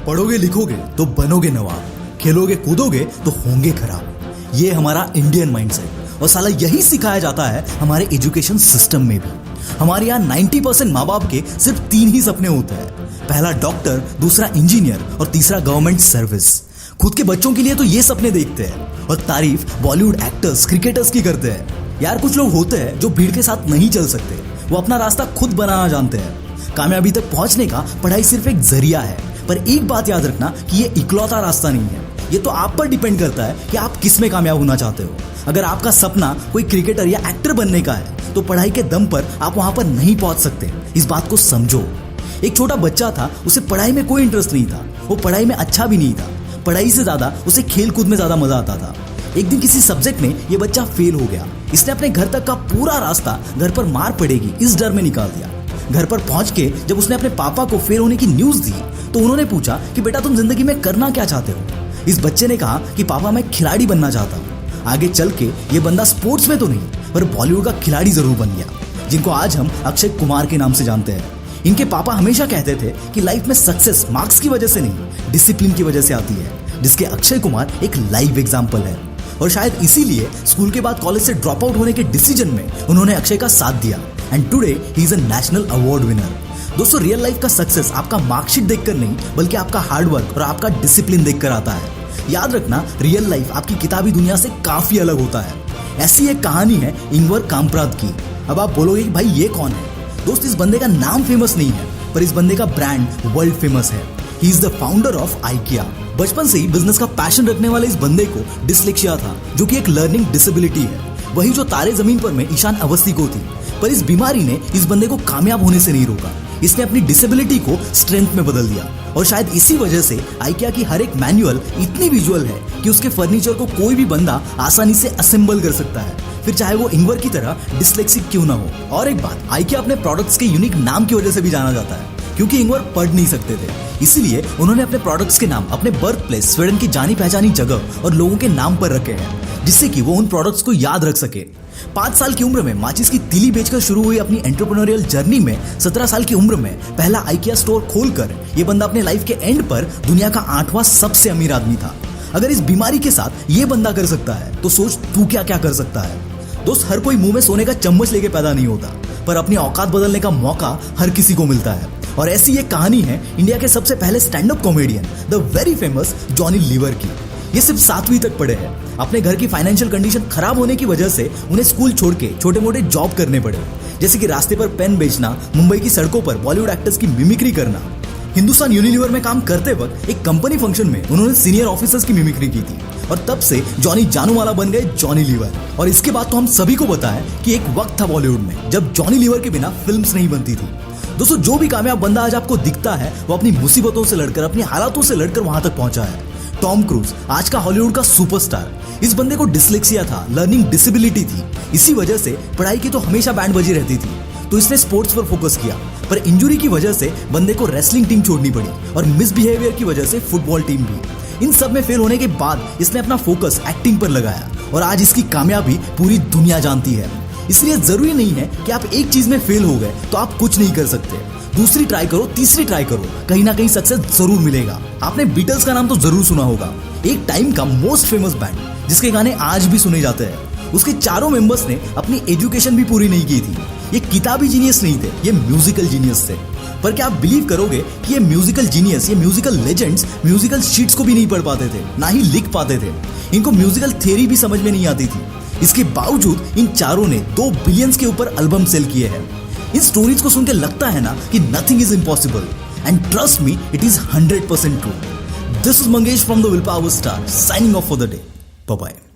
पढ़ोगे लिखोगे तो बनोगे नवाब, खेलोगे कूदोगे तो होंगे खराब। ये हमारा इंडियन माइंडसेट और साला यही सिखाया जाता है हमारे एजुकेशन सिस्टम में भी। हमारे यहाँ 90% माँ बाप के सिर्फ 3 ही सपने होते हैं, पहला डॉक्टर, दूसरा इंजीनियर और तीसरा गवर्नमेंट सर्विस। खुद के बच्चों के लिए तो ये सपने देखते हैं और तारीफ बॉलीवुड एक्टर्स, क्रिकेटर्स की करते हैं। यार कुछ लोग होते हैं जो भीड़ के साथ नहीं चल सकते, वो अपना रास्ता खुद बनाना जानते हैं। कामयाबी तक पहुंचने का पढ़ाई सिर्फ एक जरिया है, पर एक बात याद रखना कि ये इकलौता रास्ता नहीं है। ये तो आप पर डिपेंड करता है कि आप किस में कामयाब होना चाहते हो। अगर आपका सपना कोई क्रिकेटर या एक्टर बनने का है तो पढ़ाई के दम पर आप वहां पर नहीं पहुंच सकते, इस बात को समझो। एक छोटा बच्चा था, उसे पढ़ाई में कोई इंटरेस्ट नहीं था, वो पढ़ाई में अच्छा भी नहीं था। पढ़ाई से ज्यादा उसे खेल कूद में ज्यादा मजा आता था। एक दिन किसी सब्जेक्ट में ये बच्चा फेल हो गया। इसने अपने घर तक का पूरा रास्ता घर पर मार पड़ेगी इस डर में निकाल दिया। घर पर पहुंच के जब उसने अपने पापा को फेल होने की न्यूज दी तो उन्होंने पूछा कि बेटा तुम जिंदगी में करना क्या चाहते हो। इस बच्चे ने कहा कि पापा मैं खिलाड़ी बनना चाहता हूँ। आगे चल के ये बंदा स्पोर्ट्स में तो नहीं पर बॉलीवुड का खिलाड़ी जरूर बन गया, जिनको आज हम अक्षय कुमार के नाम से जानते हैं। इनके पापा हमेशा कहते थे कि लाइफ में सक्सेस मार्क्स की वजह से नहीं, डिसिप्लिन की वजह से आती है, जिसके अक्षय कुमार एक लाइव एग्जाम्पल है। और शायद इसीलिए स्कूल के बाद कॉलेज से ड्रॉप आउट होने के डिसीजन में उन्होंने अक्षय का साथ दिया and today he is a national award winner. दोस्तों, रियल लाइफ का सक्सेस आपका मार्कशीट देखकर नहीं बल्कि आपका हार्डवर्क और आपका डिसिप्लिन देखकर आता है। याद रखना, रियल लाइफ आपकी किताबी दुनिया से काफी अलग होता है। ऐसी एक कहानी है इंवर कामप्राद की। अब आप बोलोगे कि भाई ये कौन है? दोस्त, इस बंदे का नाम फेमस नहीं है पर इस बंदे का ब्रांड वर्ल्ड फेमस है। He is the founder of IKEA। बचपन से ही बिजनेस का पैशन रखने वाले इस बंदे को डिस्लेक्सिया था, जो कि एक लर्निंग डिसेबिलिटी है, वही जो तारे जमीन पर में ईशान अवस्थी को थी। पर इस बीमारी ने इस बंदे को कामयाब होने से नहीं रोका, इसने अपनी डिसेबिलिटी को स्ट्रेंथ में बदल दिया। और शायद इसी वजह से IKEA की हर एक मैनुअल इतनी विजुअल है कि उसके फर्नीचर को कोई भी बंदा आसानी से असेंबल कर सकता है, फिर चाहे वो इंवर की तरह डिस्लेक्सिक क्यों ना हो। और एक बात, IKEA अपने प्रोडक्ट्स के यूनिक नाम की वजह से भी जाना जाता है, क्योंकि इंवर पढ़ नहीं सकते थे, इसीलिए उन्होंने अपने प्रोडक्ट्स के नाम अपने बर्थ प्लेस, स्वीडन की जानी पहचानी जगह और लोगों के नाम पर रखे हैं, जिससे कि वो उन प्रोडक्ट्स को याद रख सके। 5 साल की उम्र में माचिस की तीली बेचकर शुरू हुई अपनी एंटरप्रेन्योरियल जर्नी में 17 साल की उम्र में पहला IKEA स्टोर खोलकर ये बंदा अपने लाइफ के एंड पर दुनिया का 8वां सबसे अमीर आदमी था। अगर इस बीमारी के साथ ये बंदा कर सकता है तो सोच तू क्या क्या कर सकता है। दोस्त, हर कोई मुंह में सोने का चम्मच लेके पैदा नहीं होता, पर अपनी औकात बदलने का मौका हर किसी को मिलता है। और ऐसी एक कहानी है इंडिया के सबसे पहले stand up comedian the very famous Johnny Lever की। ये सिर्फ 7वीं तक पढ़े हैं। अपने घर की फाइनेंशियल कंडीशन खराब होने की वजह से उन्हें स्कूल छोड़ के छोटे मोटे जॉब करने पड़े, जैसे कि रास्ते पर पेन बेचना, मुंबई की सड़कों पर बॉलीवुड एक्टर्स की मिमिक्री करना। हिंदुस्तान यूनिलीवर में काम करते वक्त एक कंपनी फंक्शन में उन्होंने सीनियर ऑफिसर्स की मिमिक्री की थी और तब से जॉनी जानू वाला बन गए जॉनी लीवर। और इसके बाद तो हम सभी को पता है कि एक वक्त था बॉलीवुड में जब जॉनी लीवर के बिना फिल्म्स नहीं बनती थी। दोस्तों, जो भी कामयाब बंदा आज आपको दिखता है वो अपनी मुसीबतों से लड़कर, अपनी हालातों से लड़कर वहां तक पहुंचा है। टॉम क्रूज आज का हॉलीवुड का सुपरस्टार। इस बंदे को डिस्लेक्सिया था, लर्निंग डिसेबिलिटी थी, इसी वजह से पढ़ाई की तो हमेशा बैंड बजी रहती थी, तो इसने स्पोर्ट्स पर फोकस किया। पर इंजुरी की वजह से बंदे को रेसलिंग टीम छोड़नी पड़ी और मिसबिहेवियर की वजह से फुटबॉल टीम भी। इन सब में फेल होने के बाद इसने अपना फोकस एक्टिंग पर लगाया और आज इसकी कामयाबी पूरी दुनिया जानती है। इसलिए जरूरी नहीं है कि आप एक चीज में फेल हो गए तो आप कुछ नहीं कर सकते। दूसरी ट्राई करो, तीसरी ट्राई करो, कहीं ना कहीं सक्सेस जरूर मिलेगा। आपने बीटल्स का नाम तो जरूर सुना होगा, एक टाइम का मोस्ट फेमस बैंड जिसके गाने आज भी सुने जाते हैं। उसके चारों मेंबर्स ने अपनी एजुकेशन भी पूरी नहीं की थी। ये किताबी जीनियस नहीं थे, ये म्यूजिकल जीनियस थे। पर क्या आप बिलीव करोगे कि ये म्यूजिकल जीनियस, ये म्यूजिकल लेजेंड्स म्यूजिकल शीट्स को भी नहीं पढ़ पाते थे, ना ही लिख पाते थे। इनको म्यूजिकल थ्योरी भी समझ में नहीं आती थी। इसके बावजूद इन चारों ने 2 बिलियंस के ऊपर एल्बम सेल किए हैं। इन स्टोरीज को सुनकर लगता है ना कि nothing is impossible, and trust me, it is 100% true. This is Mangesh from the will power star, signing off for the day. Bye bye.